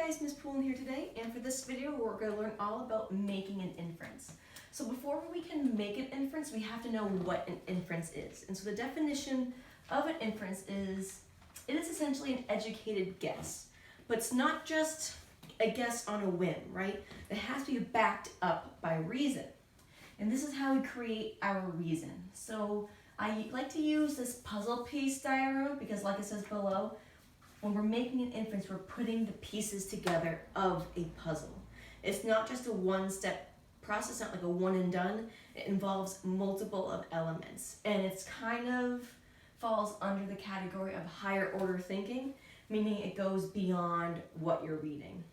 guys, Miss Poulin here today, and for this video we're going to learn all about making an inference. So before we can make an inference, we have to know what an inference is. And so the definition of an inference is, it is essentially an educated guess. But it's not just a guess on a whim, right? It has to be backed up by reason. And this is how we create our reason. So I like to use this puzzle piece diagram because, like it says below, when we're making an inference, we're putting the pieces together of a puzzle. It's not just a one-step process, not like a one and done. It involves multiple of elements. And it's kind of falls under the category of higher order thinking, meaning it goes beyond what you're reading.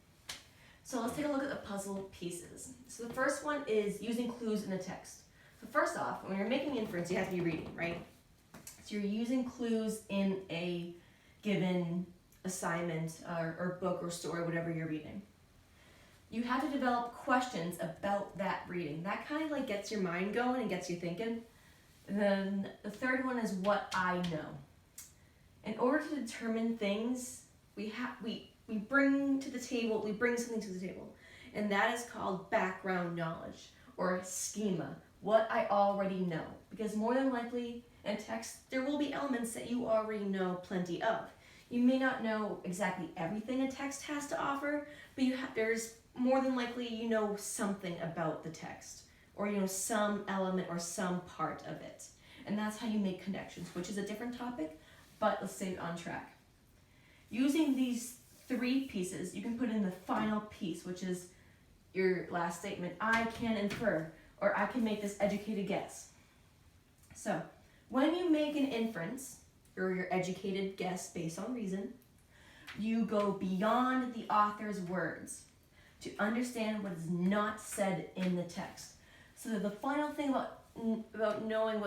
So let's take a look at the puzzle pieces. So the first one is using clues in the text. So first off, when you're making inference, you have to be reading, right? So you're using clues in a given assignment or book or story, whatever you're reading. You have to develop questions about that reading. That kind of like gets your mind going and gets you thinking. And then the third one is what I know. In order to determine things, we bring something to the table, and that is called background knowledge or schema, what I already know. Because more than likely in text, there will be elements that you already know plenty of. You may not know exactly everything a text has to offer, but there's more than likely you know something about the text, or you know some element or some part of it. And that's how you make connections, which is a different topic, but let's stay on track. Using these three pieces, you can put in the final piece, which is your last statement. I can infer, or I can make this educated guess. So when you make an inference, or your educated guess based on reason, you go beyond the author's words to understand what is not said in the text. So the final thing about knowing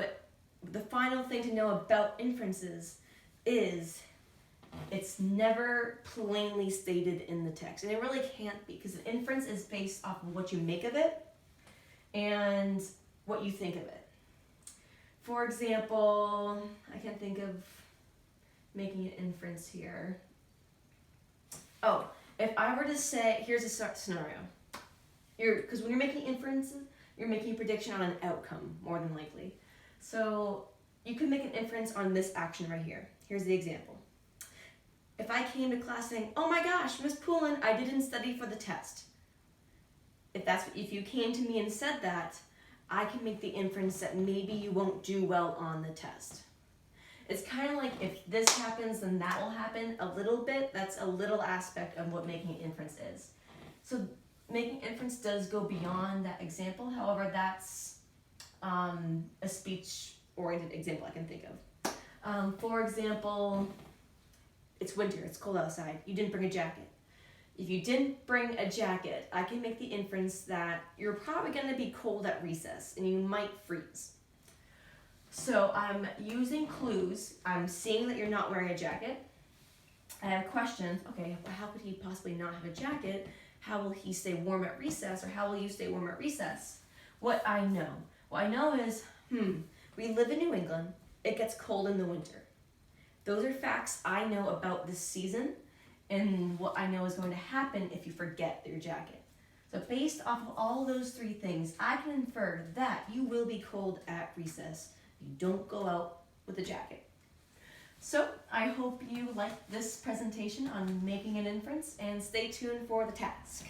the final thing to know about inferences is it's never plainly stated in the text. And it really can't be, because an inference is based off of what you make of it and what you think of it. For example, I can think of making an inference here. Oh, if I were to say, here's a scenario. Because when you're making inferences, you're making a prediction on an outcome, more than likely. So you could make an inference on this action right here. Here's the example. If I came to class saying, oh my gosh, Miss Poulin, I didn't study for the test. If you came to me and said that, I can make the inference that maybe you won't do well on the test. It's kind of like if this happens, then that will happen a little bit. That's a little aspect of what making an inference is. So making inference does go beyond that example. However, that's a speech-oriented example I can think of. For example, it's winter, it's cold outside. You didn't bring a jacket. If you didn't bring a jacket, I can make the inference that you're probably going to be cold at recess and you might freeze. So I'm using clues. I'm seeing that you're not wearing a jacket. I have questions. Okay, well, how could he possibly not have a jacket? How will he stay warm at recess, or how will you stay warm at recess? What I know. What I know is, we live in New England. It gets cold in the winter. Those are facts I know about this season and what I know is going to happen if you forget your jacket. So based off of all those three things, I can infer that you will be cold at recess. You don't go out with a jacket. So I hope you liked this presentation on making an inference, and stay tuned for the task.